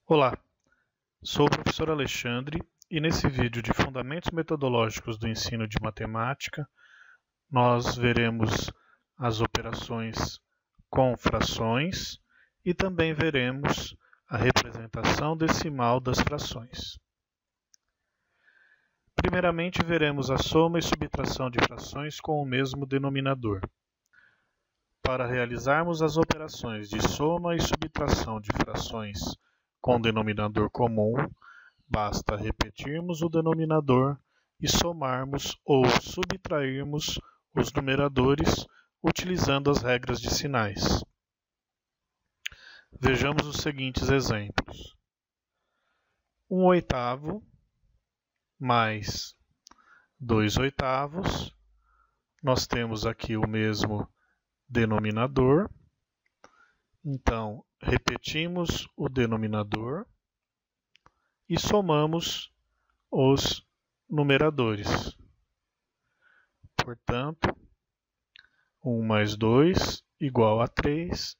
Olá, sou o professor Alexandre e nesse vídeo de Fundamentos Metodológicos do Ensino de Matemática, nós veremos as operações com frações e também veremos a representação decimal das frações. Primeiramente, veremos a soma e subtração de frações com o mesmo denominador. Para realizarmos as operações de soma e subtração de frações com denominador comum, basta repetirmos o denominador e somarmos ou subtrairmos os numeradores utilizando as regras de sinais. Vejamos os seguintes exemplos. 1/8 mais 2/8, nós temos aqui o mesmo denominador, então repetimos o denominador e somamos os numeradores. Portanto, 1 mais 2 igual a 3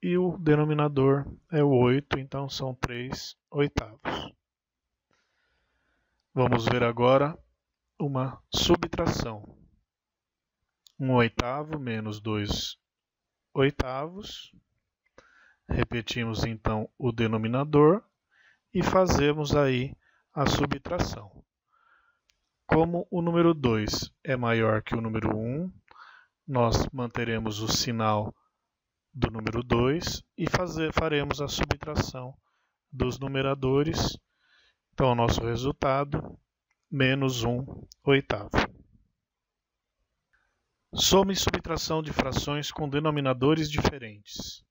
e o denominador é o 8, então são 3/8. Vamos ver agora uma subtração. 1/8 menos 2/8. Repetimos então o denominador e fazemos aí a subtração. Como o número 2 é maior que o número 1, nós manteremos o sinal do número 2 e faremos a subtração dos numeradores. Então, o nosso resultado, menos 1/8. Soma e subtração de frações com denominadores diferentes.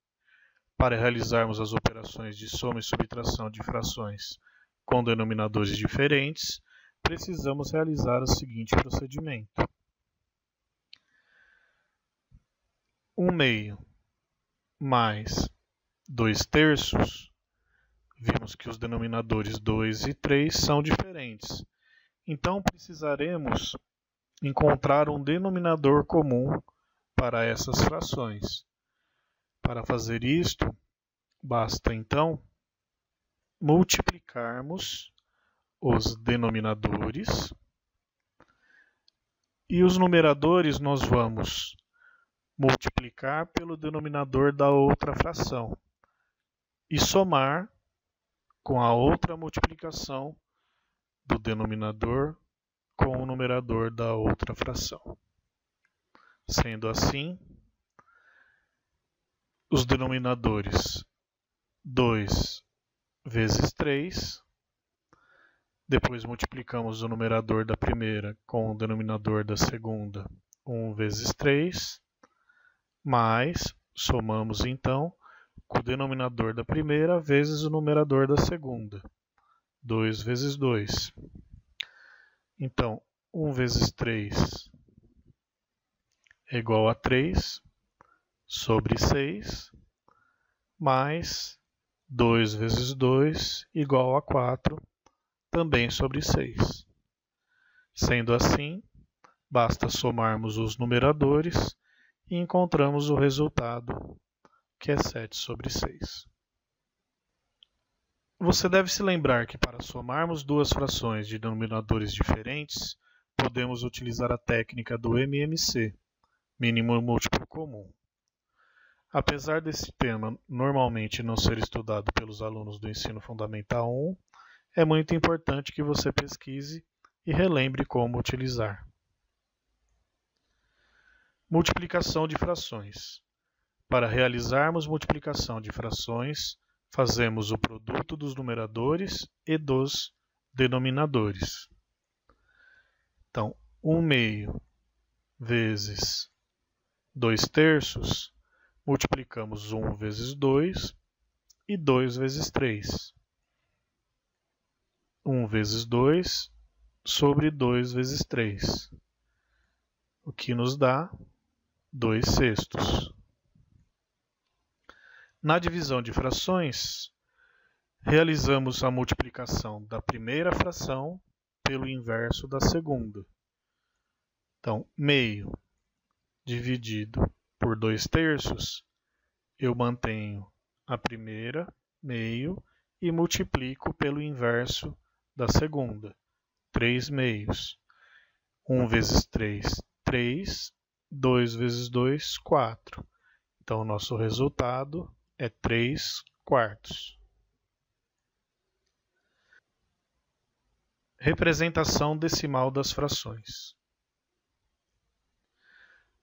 Para realizarmos as operações de soma e subtração de frações com denominadores diferentes, precisamos realizar o seguinte procedimento. 1/2 mais 2/3, vimos que os denominadores 2 e 3 são diferentes. Então, precisaremos encontrar um denominador comum para essas frações. Para fazer isto, basta então multiplicarmos os denominadores e os numeradores nós vamos multiplicar pelo denominador da outra fração e somar com a outra multiplicação do denominador com o numerador da outra fração. Sendo assim, os denominadores 2 vezes 3, depois multiplicamos o numerador da primeira com o denominador da segunda, 1 vezes 3, mais, somamos então, com o denominador da primeira vezes o numerador da segunda, 2 vezes 2. Então, 1 vezes 3 é igual a 3 sobre 6, mais 2 vezes 2 igual a 4, também sobre 6. Sendo assim, basta somarmos os numeradores e encontramos o resultado, que é 7 sobre 6. Você deve se lembrar que para somarmos duas frações de denominadores diferentes, podemos utilizar a técnica do MMC, mínimo múltiplo comum. Apesar desse tema normalmente não ser estudado pelos alunos do Ensino Fundamental 1, é muito importante que você pesquise e relembre como utilizar. Multiplicação de frações. Para realizarmos multiplicação de frações, fazemos o produto dos numeradores e dos denominadores. Então, 1/2 vezes 2/3, multiplicamos 1 vezes 2 e 2 vezes 3. 1 vezes 2 sobre 2 vezes 3, o que nos dá 2/6. Na divisão de frações, realizamos a multiplicação da primeira fração pelo inverso da segunda. Então, meio dividido por 2/3, eu mantenho a primeira, meio, e multiplico pelo inverso da segunda, 3 meios. 1 vezes 3, 3. 2 vezes 2, 4. Então, o nosso resultado é 3 quartos. Representação decimal das frações.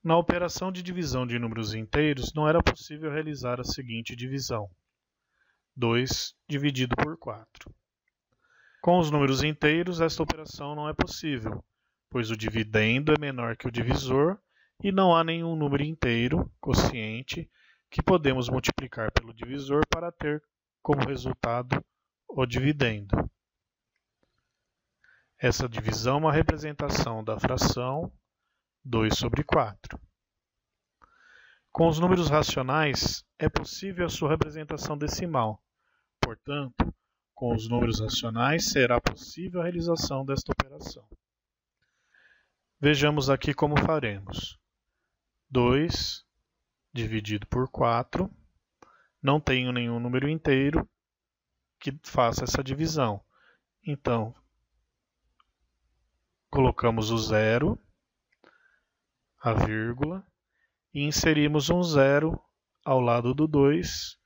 Na operação de divisão de números inteiros, não era possível realizar a seguinte divisão: 2 dividido por 4. Com os números inteiros, esta operação não é possível, pois o dividendo é menor que o divisor e não há nenhum número inteiro, quociente, que podemos multiplicar pelo divisor para ter como resultado o dividendo. Essa divisão é uma representação da fração 2 sobre 4. Com os números racionais, é possível a sua representação decimal. Portanto, com os números racionais, será possível a realização desta operação. Vejamos aqui como faremos. 2 dividido por 4. Não tenho nenhum número inteiro que faça essa divisão. Então, colocamos o zero, a vírgula, e inserimos um zero ao lado do 2,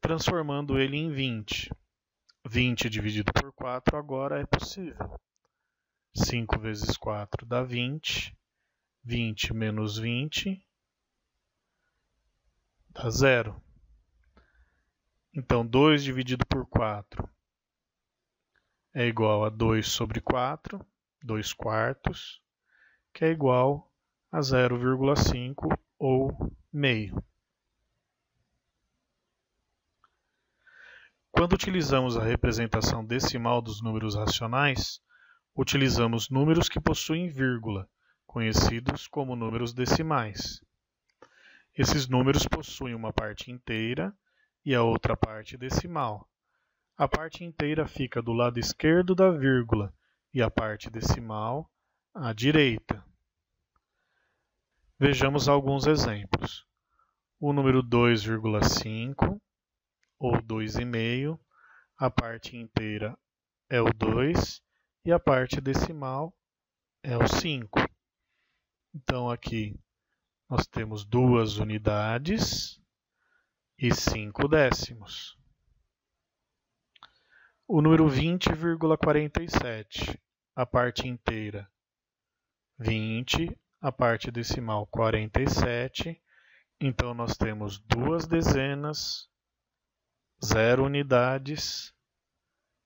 transformando ele em 20. 20 dividido por 4 agora é possível. 5 vezes 4 dá 20. 20 menos 20 dá 0. Então, 2 dividido por 4 é igual a 2 sobre 4, 2 quartos, que é igual a 0,5 ou meio. Quando utilizamos a representação decimal dos números racionais, utilizamos números que possuem vírgula, conhecidos como números decimais. Esses números possuem uma parte inteira e a outra parte decimal. A parte inteira fica do lado esquerdo da vírgula e a parte decimal à direita. Vejamos alguns exemplos. O número 2,5 ou 2,5, a parte inteira é o 2 e a parte decimal é o 5. Então, aqui nós temos 2 unidades e 5 décimos. O número 20,47, a parte inteira 20, a parte decimal 47. Então, nós temos 2 dezenas, 0 unidades,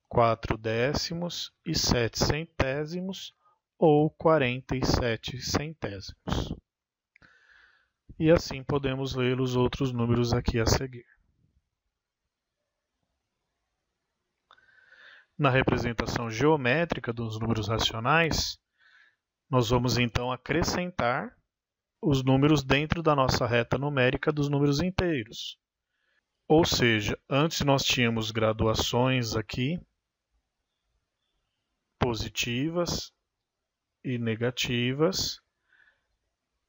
4 décimos e 7 centésimos, ou 47 centésimos. E assim podemos ler os outros números aqui a seguir. Na representação geométrica dos números racionais, nós vamos então acrescentar os números dentro da nossa reta numérica dos números inteiros. Ou seja, antes nós tínhamos graduações aqui, positivas e negativas,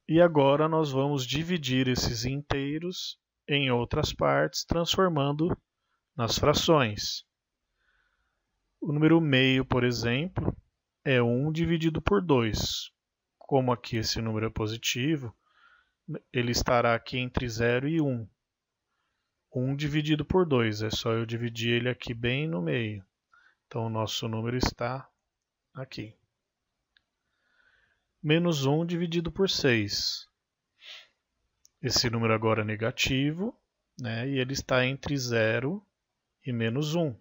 e agora nós vamos dividir esses inteiros em outras partes, transformando nas frações. O número meio, por exemplo, é 1 dividido por 2. Como aqui esse número é positivo, ele estará aqui entre 0 e 1. 1 dividido por 2, é só eu dividir ele aqui bem no meio. Então, o nosso número está aqui. Menos 1 dividido por 6. Esse número agora é negativo, né, e ele está entre 0 e menos 1.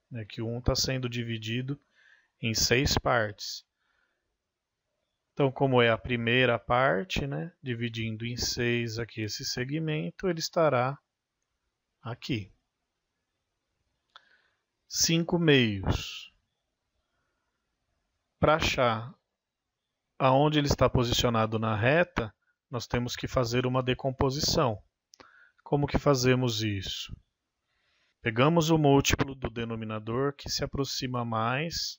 Né, que o 1 está sendo dividido em 6 partes. Então, como é a primeira parte, né, dividindo em 6 aqui esse segmento, ele estará aqui. 5 meios. Para achar aonde ele está posicionado na reta, nós temos que fazer uma decomposição. Como que fazemos isso? Pegamos o múltiplo do denominador que se aproxima mais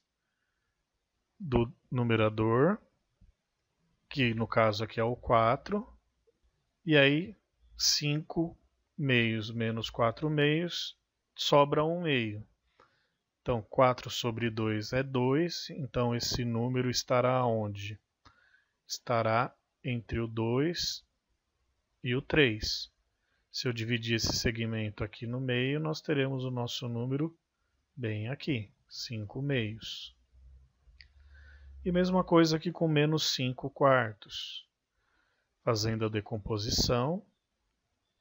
do numerador, que no caso aqui é o 4, e aí 5 meios menos 4 meios sobra 1 meio. Então, 4 sobre 2 é 2, então esse número estará onde? Estará entre o 2 e o 3. Se eu dividir esse segmento aqui no meio, nós teremos o nosso número bem aqui, 5 meios. E mesma coisa aqui com menos 5 quartos. Fazendo a decomposição,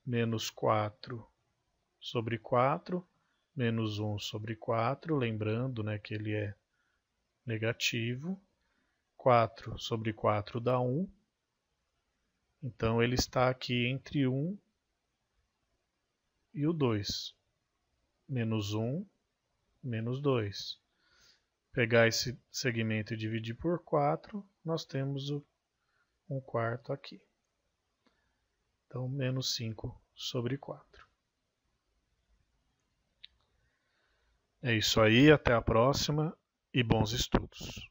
menos 4 sobre 4, menos 1 sobre 4, lembrando, né, que ele é negativo. 4 sobre 4 dá 1. Então ele está aqui entre 1 e o 2. Menos 1, menos 2. Pegar esse segmento e dividir por 4, nós temos o 1 quarto aqui. Então, menos 5 sobre 4. É isso aí, até a próxima e bons estudos.